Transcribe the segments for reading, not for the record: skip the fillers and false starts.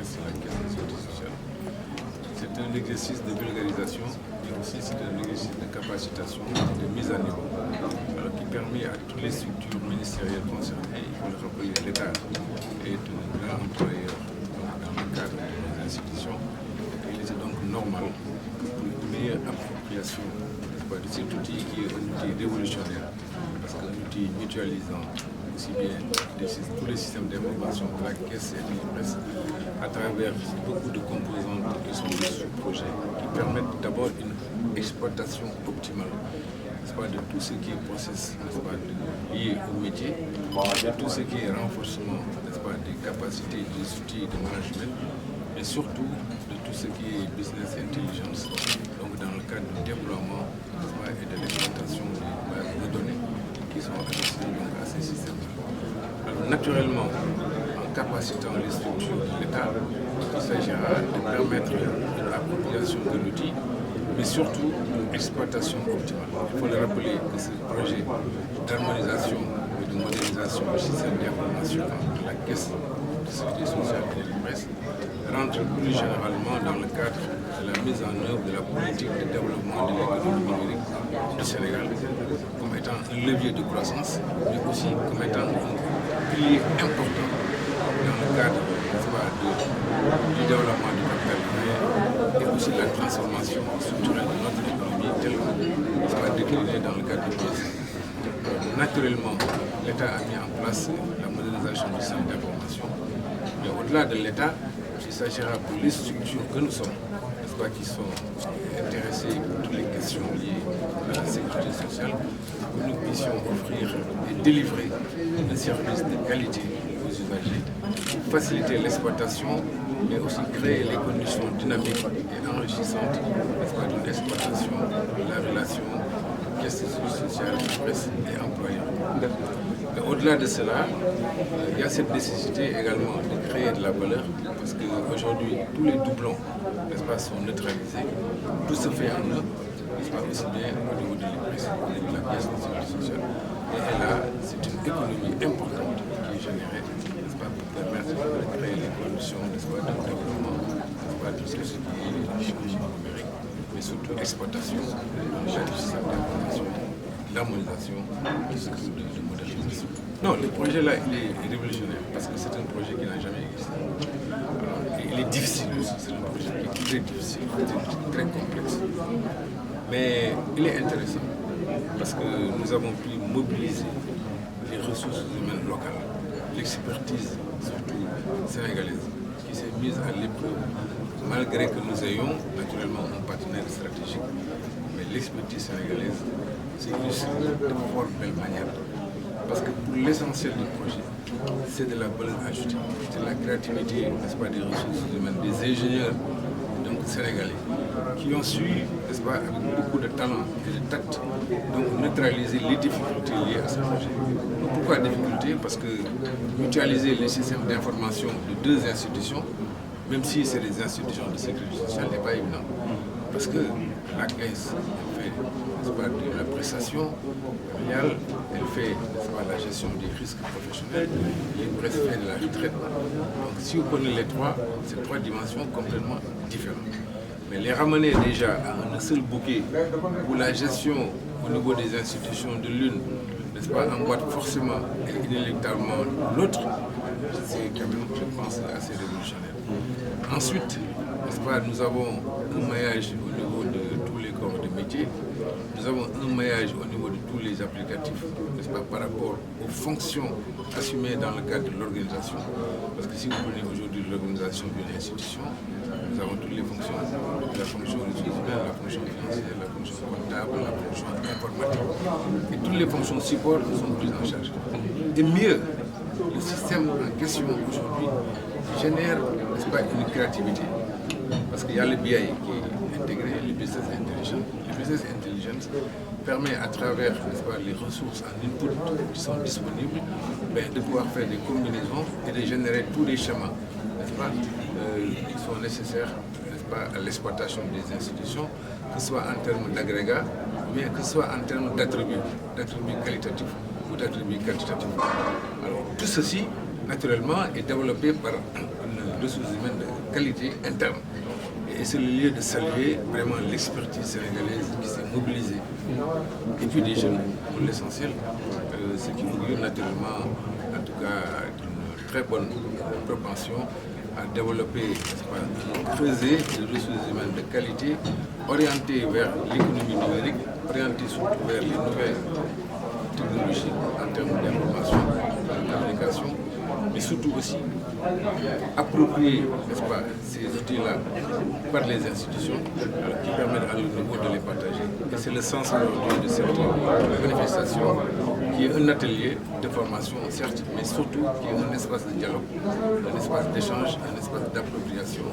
c'est la Caisse de sécurité sociale. C'est un exercice de vulgarisation et aussi c'est un exercice de capacitation, de mise à niveau, alors qui permet à toutes les structures ministérielles concernées, il faut le rappeler, l'État est un grand employeur dans le cadre de nos institutions. Il était donc normal que pour une meilleure appropriation de cet outil qui est un outil révolutionnaire, parce qu'un outil mutualisant aussi bien tous les systèmes d'information que la caisse et l'IPRES, à travers beaucoup de composantes qui sont des sous-projets, qui permettent d'abord une exploitation optimale de tout ce qui est process lié au métier, de tout ce qui est renforcement des capacités, des outils de management, et surtout de tout ce qui est business intelligence, donc dans le cadre du déploiement et de l'exploitation des bases de données qui sont associées à ces systèmes. Alors, naturellement, en capacitant les structures de l'État, il s'agira de permettre une appropriation de l'outil, mais surtout une exploitation optimale. Il faut le rappeler que ce projet d'harmonisation et de modernisation du système d'information de la Caisse de sécurité sociale et de l'IPRES rentre plus généralement dans le cadre de la mise en œuvre de la politique de développement de l'économie numérique du Sénégal comme étant un levier de croissance, mais aussi comme étant un pilier important dans le cadre du développement du capital humain et aussi de la transformation structurelle de notre économie telle que ça va décliner dans le cadre du PSE. Naturellement, l'État a mis en place la modernisation du système d'information, mais au-delà de l'État, il s'agira pour les structures que nous sommes, qui sont intéressées par toutes les questions liées à la sécurité sociale, que nous puissions offrir et délivrer un service de qualité aux usagers, faciliter l'exploitation, mais aussi créer les conditions dynamiques et enrichissantes d'une exploitation de la relation caisse de sécurité sociale, presse et employeur. Au-delà de cela, il y a cette nécessité également de créer de la valeur, parce qu'aujourd'hui, tous les doublons sont neutralisés. Tout se fait en eux, aussi bien au niveau de l'IPRES, au niveau de la caisse de sécurité sociale. Et là, c'est une économie importante qui est générée pour permettre de créer les conditions de développement de tout ce qui est chirurgie numérique, mais surtout l'exploitation du système d'information, l'harmonisation, tout ce qui est de modernisation. Non, le projet là, il est révolutionnaire parce que c'est un projet qui n'a jamais existé. Alors, il est difficile aussi, c'est un projet qui est très difficile, très complexe. Mais il est intéressant parce que nous avons pu mobiliser les ressources humaines locales, l'expertise surtout sénégalaise qui s'est mise à l'épreuve, malgré que nous ayons naturellement un partenaire stratégique. Mais l'expertise sénégalaise s'est illustrée de fort belle manière. Parce que pour l'essentiel du projet, c'est de la valeur ajoutée, c'est de la créativité, des ressources humaines, des ingénieurs donc, sénégalais qui ont su, avec beaucoup de talent et de tact, donc neutraliser les difficultés liées à ce projet. Donc, pourquoi difficultés? Parce que mutualiser les systèmes d'information de deux institutions, même si c'est des institutions de sécurité sociale, n'est pas évident. Parce que la caisse fait de la prestation familiale, elle fait la gestion des risques professionnels, l'IPRES fait de la retraite. Donc si vous prenez ces trois dimensions complètement différentes. Mais les ramener déjà à un seul bouquet où la gestion au niveau des institutions de l'une, emboîte forcément et inéluctablement l'autre, c'est quand même, je pense, assez révolutionnaire. Ensuite, nous avons un maillage au niveau de tous les corps de métier, nous avons un maillage au niveau de tous les applicatifs, par rapport aux fonctions assumées dans le cadre de l'organisation. Parce que si vous prenez aujourd'hui l'organisation d'une institution, nous avons toutes les fonctions, la fonction ressources humaines, la fonction financière, la fonction comptable, la fonction informatique. Et toutes les fonctions support sont prises en charge. Et mieux, le système en question aujourd'hui génère une créativité. Parce qu'il y a le BI qui est intégré, le business intelligence. Le business intelligence permet à travers les ressources en input qui sont disponibles de pouvoir faire des combinaisons et de générer tous les schémas qui sont nécessaires à l'exploitation des institutions, que ce soit en termes d'agrégats, mais que ce soit en termes d'attributs qualitatifs ou d'attributs quantitatifs. Alors tout ceci, naturellement, est développé par une ressources humaines de qualité interne. Et c'est le lieu de saluer vraiment l'expertise sénégalaise qui s'est mobilisée. Et puis des jeunes, pour l'essentiel, ce qui augure naturellement, en tout cas, d'une très bonne propension à développer, creuser des ressources humaines de qualité, orientées vers l'économie numérique, orientées surtout vers les nouvelles technologies en termes d'information, de communication, mais surtout aussi approprier, n'est-ce pas, ces outils-là par les institutions qui permettent à nouveau de les partager. Et c'est le sens aujourd'hui de cette manifestation qui est un atelier de formation, certes, mais surtout qui est un espace de dialogue, un espace d'échange, un espace d'appropriation,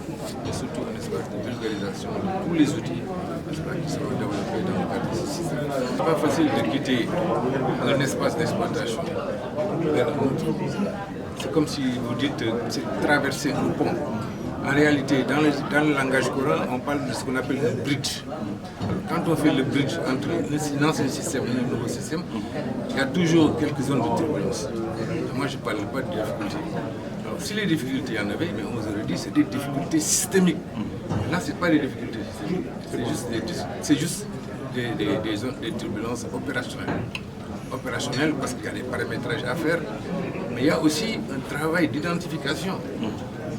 mais surtout un espace de vulgarisation de tous les outils, n'est-ce pas, qui seront développés dans le cadre de ce système. Ce n'est pas facile de quitter un espace d'exploitation vers un autre. C'est comme si vous dites c'est traverser un pont. En réalité, dans le langage courant, on parle de ce qu'on appelle un bridge. Quand on fait le bridge entre un ancien système et un nouveau système, il y a toujours quelques zones de turbulence. Et moi, je ne parle pas de difficultés. Alors, si les difficultés, il y en avait, mais on vous aurait dit c'est des difficultés systémiques. Là, ce n'est pas des difficultés systémiques, c'est juste des zones de turbulence opérationnelles parce qu'il y a des paramétrages à faire, mais il y a aussi un travail d'identification.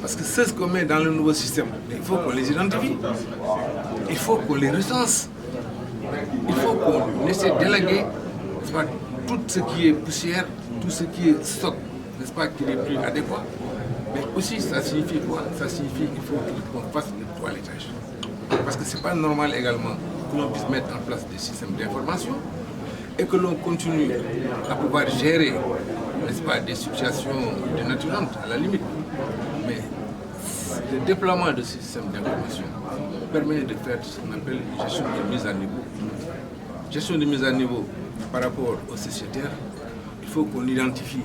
Parce que c'est ce qu'on met dans le nouveau système. Il faut qu'on les identifie. Il faut qu'on les recense. Il faut qu'on essaie d'élaguer tout ce qui est poussière, tout ce qui est stock, n'est-ce pas, qui n'est plus adéquat. Mais aussi, ça signifie quoi? Ça signifie qu'il faut qu'on fasse le toilettage. Parce que ce n'est pas normal également que l'on puisse mettre en place des systèmes d'information et que l'on continue à pouvoir gérer, n'est-ce pas, des situations dénaturantes à la limite. Mais le déploiement de ces systèmes d'information permet de faire ce qu'on appelle une gestion de mise à niveau. Gestion de mise à niveau par rapport aux sociétaires, il faut qu'on identifie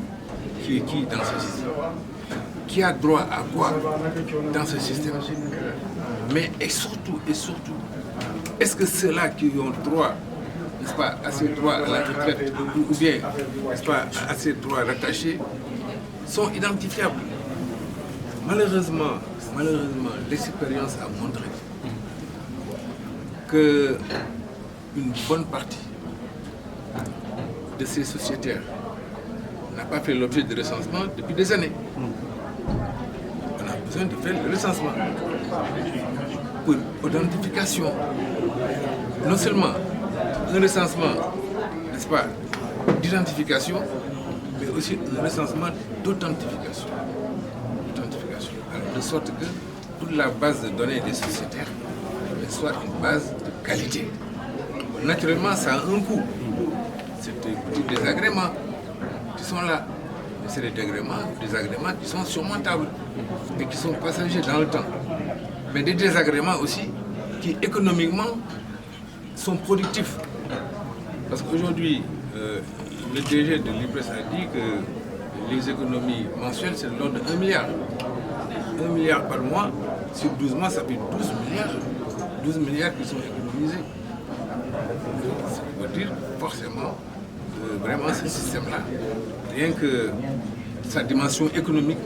qui est qui dans ce système, qui a droit à quoi dans ce système. Mais et surtout, est-ce que ceux-là qui ont droit, n'est-ce pas, à ces droits à la retraite, ou bien, n'est-ce pas, à ces droits rattachés, sont identifiables? Malheureusement, l'expérience a montré qu'une bonne partie de ces sociétaires n'a pas fait l'objet de recensement depuis des années. On a besoin de faire le recensement pour identification. Non seulement un recensement, n'est-ce pas, d'identification, mais aussi un recensement d'authentification. De sorte que toute la base de données des sociétaires soit une base de qualité. Naturellement, ça a un coût. C'est des petits désagréments qui sont là. Mais c'est des désagréments qui sont surmontables et qui sont passagers dans le temps. Mais des désagréments aussi qui économiquement sont productifs. Parce qu'aujourd'hui, le DG de l'IPRES a dit que les économies mensuelles, c'est de l'ordre de 1 milliard. 1 milliard par mois, sur 12 mois, ça fait 12 milliards. 12 milliards qui sont économisés. Ça veut dire forcément que vraiment ce système-là, rien que sa dimension économique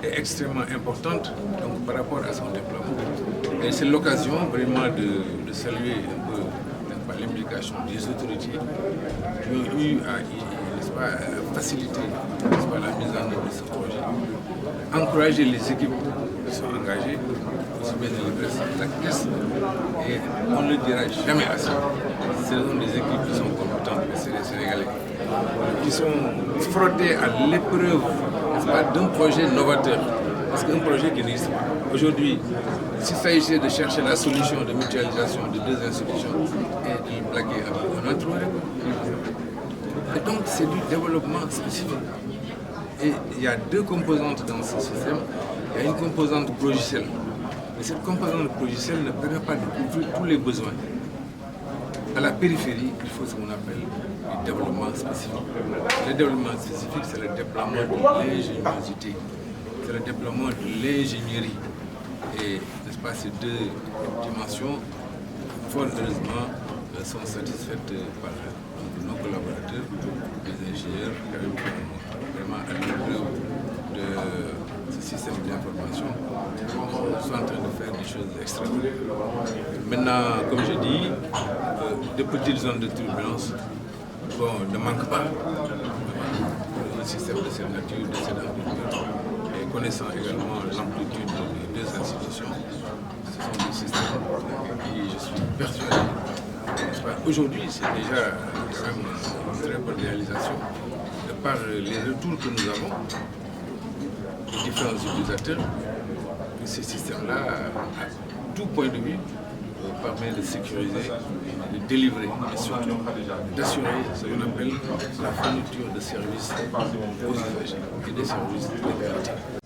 est extrêmement importante donc, par rapport à son déploiement. Et c'est l'occasion vraiment de saluer un peu l'implication des autorités qui ont eu à faciliter la mise en œuvre de ce projet, encourager les équipes qui sont engagées, aussi bien de l'IPRES, la caisse, et on ne le dira jamais assez. Ce sont des équipes qui sont compétentes, c'est les Sénégalais, qui sont frottés à l'épreuve d'un projet novateur. Parce qu'un projet qui n'existe pas. Aujourd'hui, s'il s'agissait de chercher la solution de mutualisation de deux institutions et de le plaquer avec un autre, et donc c'est du développement spécifique. Et il y a deux composantes dans ce système. Il y a une composante logicielle. Mais cette composante logicielle ne permet pas de couvrir tous les besoins. À la périphérie, il faut ce qu'on appelle le développement spécifique. Le développement spécifique, c'est le déploiement de l'ingéniosité. C'est le déploiement de l'ingénierie. Et n'est-ce pas, ces deux dimensions, fort heureusement, sont satisfaites par nos collaborateurs, les ingénieurs, qui ont vraiment à l'épreuve ce système d'information sont en train de faire des choses extraordinaires. Maintenant, comme je dis, des petites zones de turbulence ne manquent pas. Un système de cette nature, de cette envergure, et connaissant également l'amplitude des deux institutions, ce sont des systèmes qui, je suis persuadé, aujourd'hui c'est déjà une très bonne réalisation, de par les retours que nous avons des différents utilisateurs, que ces systèmes-là, à tout point de vue, permet de sécuriser, de délivrer et surtout d'assurer ce qu'on appelle la fourniture de services aux usagers et des services de qualité.